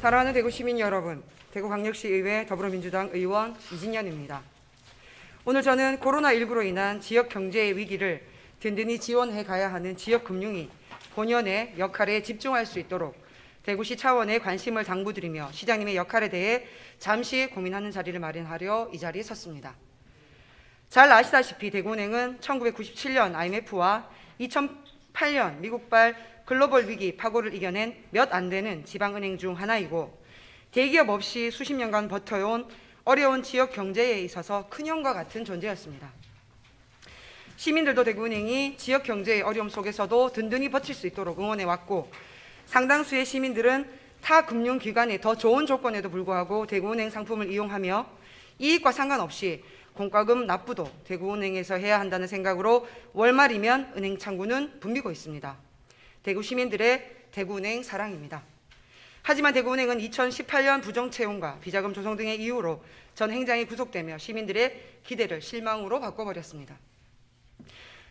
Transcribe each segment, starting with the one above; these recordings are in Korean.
사랑하는 대구 시민 여러분, 대구광역시의회 더불어민주당 의원 이진현입니다. 오늘 저는 코로나19로 인한 지역 경제의 위기를 든든히 지원해 가야 하는 지역금융위 본연의 역할에 집중할 수 있도록 대구시 차원의 관심을 당부드리며 시장님의 역할에 대해 잠시 고민하는 자리를 마련하려 이 자리에 섰습니다. 잘 아시다시피 대구은행은 1997년 IMF와 2008년 미국발 글로벌 위기 파고를 이겨낸 몇 안 되는 지방은행 중 하나이고 대기업 없이 수십 년간 버텨온 어려운 지역 경제에 있어서 큰형과 같은 존재였습니다. 시민들도 대구은행이 지역 경제의 어려움 속에서도 든든히 버틸 수 있도록 응원해왔고 상당수의 시민들은 타 금융기관의 더 좋은 조건에도 불구하고 대구은행 상품을 이용하며 이익과 상관없이 공과금 납부도 대구은행에서 해야 한다는 생각으로 월말이면 은행 창구는 붐비고 있습니다. 대구 시민들의 대구은행 사랑입니다. 하지만 대구은행은 2018년 부정채용과 비자금 조성 등의 이유로 전 행장이 구속되며 시민들의 기대를 실망으로 바꿔버렸습니다.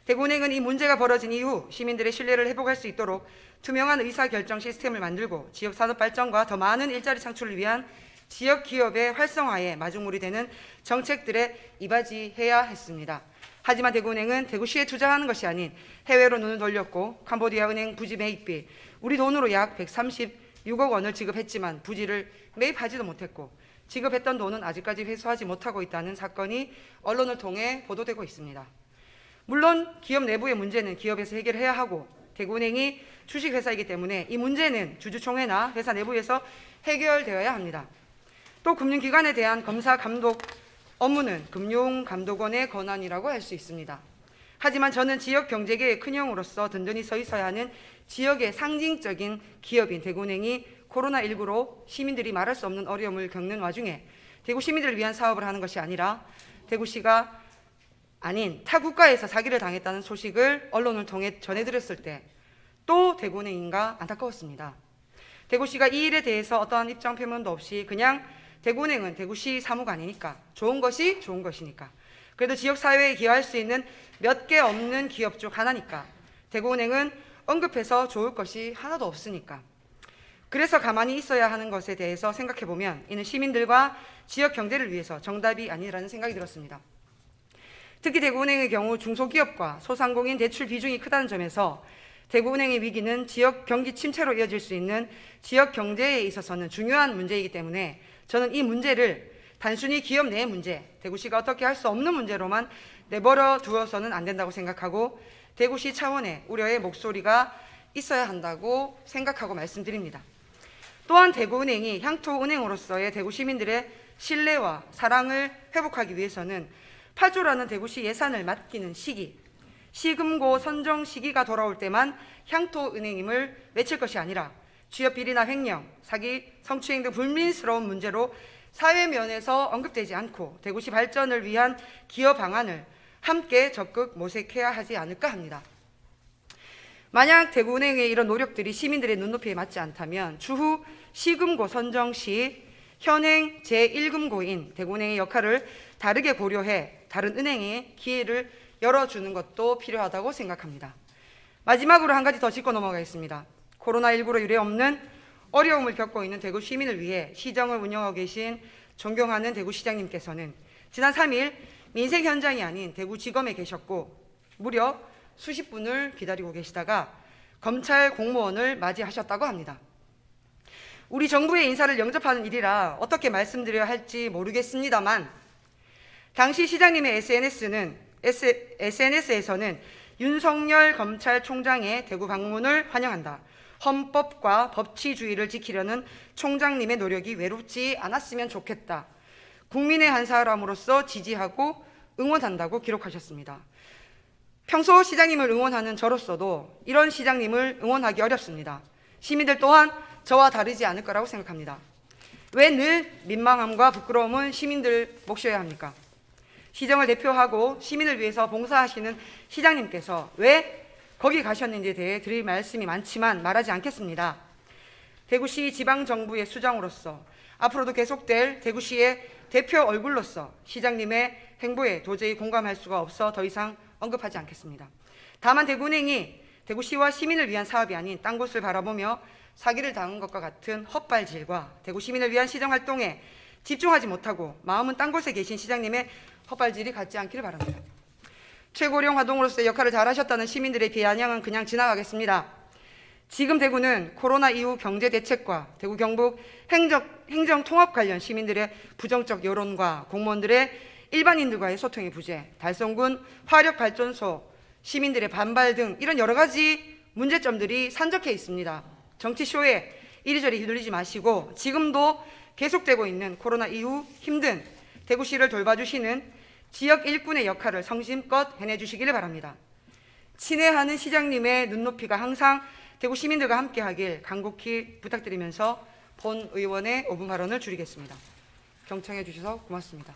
대구은행은 이 문제가 벌어진 이후 시민들의 신뢰를 회복할 수 있도록 투명한 의사결정 시스템을 만들고 지역산업 발전과 더 많은 일자리 창출을 위한 지역 기업의 활성화에 마중물이 되는 정책들에 이바지해야 했습니다. 하지만 대구은행은 대구시에 투자하는 것이 아닌 해외로 눈을 돌렸고 캄보디아 은행 부지 매입비 우리 돈으로 약 136억 원을 지급했지만 부지를 매입하지도 못했고 지급했던 돈은 아직까지 회수하지 못하고 있다는 사건이 언론을 통해 보도되고 있습니다. 물론 기업 내부의 문제는 기업에서 해결해야 하고 대구은행이 주식회사이기 때문에 이 문제는 주주총회나 회사 내부에서 해결되어야 합니다. 또 금융기관에 대한 검사 감독 업무는 금융감독원의 권한이라고 할 수 있습니다. 하지만 저는 지역 경제계의 큰형으로서 든든히 서 있어야 하는 지역의 상징적인 기업인 대구은행이 코로나19로 시민들이 말할 수 없는 어려움을 겪는 와중에 대구 시민들을 위한 사업을 하는 것이 아니라 대구시가 아닌 타 국가에서 사기를 당했다는 소식을 언론을 통해 전해드렸을 때 또 대구은행인가 안타까웠습니다. 대구시가 이 일에 대해서 어떠한 입장 표명도 없이 그냥 대구은행은 대구시 사무가 아니니까 좋은 것이 좋은 것이니까 그래도 지역사회에 기여할 수 있는 몇 개 없는 기업 중 하나니까 대구은행은 언급해서 좋을 것이 하나도 없으니까 그래서 가만히 있어야 하는 것에 대해서 생각해보면 이는 시민들과 지역 경제를 위해서 정답이 아니라는 생각이 들었습니다. 특히 대구은행의 경우 중소기업과 소상공인 대출 비중이 크다는 점에서 대구은행의 위기는 지역 경기 침체로 이어질 수 있는 지역 경제에 있어서는 중요한 문제이기 때문에 저는 이 문제를 단순히 기업 내의 문제, 대구시가 어떻게 할 수 없는 문제로만 내버려 두어서는 안 된다고 생각하고 대구시 차원의 우려의 목소리가 있어야 한다고 생각하고 말씀드립니다. 또한 대구은행이 향토은행으로서의 대구 시민들의 신뢰와 사랑을 회복하기 위해서는 8조라는 대구시 예산을 맡기는 시기, 시금고 선정 시기가 돌아올 때만 향토은행임을 외칠 것이 아니라 취업 비리나 횡령, 사기, 성추행 등 불민스러운 문제로 사회면에서 언급되지 않고 대구시 발전을 위한 기여 방안을 함께 적극 모색해야 하지 않을까 합니다. 만약 대구은행의 이런 노력들이 시민들의 눈높이에 맞지 않다면 추후 시금고 선정 시 현행 제1금고인 대구은행의 역할을 다르게 고려해 다른 은행에 기회를 열어주는 것도 필요하다고 생각합니다. 마지막으로 한 가지 더 짚고 넘어가겠습니다. 코로나19로 유례없는 어려움을 겪고 있는 대구 시민을 위해 시정을 운영하고 계신 존경하는 대구시장님께서는 지난 3일 민생 현장이 아닌 대구지검에 계셨고 무려 수십 분을 기다리고 계시다가 검찰 공무원을 맞이하셨다고 합니다. 우리 정부의 인사를 영접하는 일이라 어떻게 말씀드려야 할지 모르겠습니다만 당시 시장님의 SNS에서는 윤석열 검찰총장의 대구 방문을 환영한다. 헌법과 법치주의를 지키려는 총장님의 노력이 외롭지 않았으면 좋겠다. 국민의 한 사람으로서 지지하고 응원한다고 기록하셨습니다. 평소 시장님을 응원하는 저로서도 이런 시장님을 응원하기 어렵습니다. 시민들 또한 저와 다르지 않을 거라고 생각합니다. 왜 늘 민망함과 부끄러움은 시민들 몫이어야 합니까? 시정을 대표하고 시민을 위해서 봉사하시는 시장님께서 왜 거기 가셨는지에 대해 드릴 말씀이 많지만 말하지 않겠습니다. 대구시 지방정부의 수장으로서 앞으로도 계속될 대구시의 대표 얼굴로서 시장님의 행보에 도저히 공감할 수가 없어 더 이상 언급하지 않겠습니다. 다만 대구은행이 대구시와 시민을 위한 사업이 아닌 딴 곳을 바라보며 사기를 당한 것과 같은 헛발질과 대구 시민을 위한 시정 활동에 집중하지 못하고 마음은 딴 곳에 계신 시장님의 헛발질이 같지 않기를 바랍니다. 최고령 화동으로서의 역할을 잘하셨다는 시민들의 비아냥은 그냥 지나가겠습니다. 지금 대구는 코로나 이후 경제 대책과 대구 경북 행정 통합 관련 시민들의 부정적 여론과 공무원들의 일반인들과의 소통의 부재, 달성군 화력발전소 시민들의 반발 등 이런 여러 가지 문제점들이 산적해 있습니다. 정치쇼에 이리저리 휘둘리지 마시고 지금도 계속되고 있는 코로나 이후 힘든 대구시를 돌봐주시는 지역 일꾼의 역할을 성심껏 해내주시기를 바랍니다. 친애하는 시장님의 눈높이가 항상 대구 시민들과 함께하길 간곡히 부탁드리면서 본 의원의 5분 발언을 줄이겠습니다. 경청해 주셔서 고맙습니다.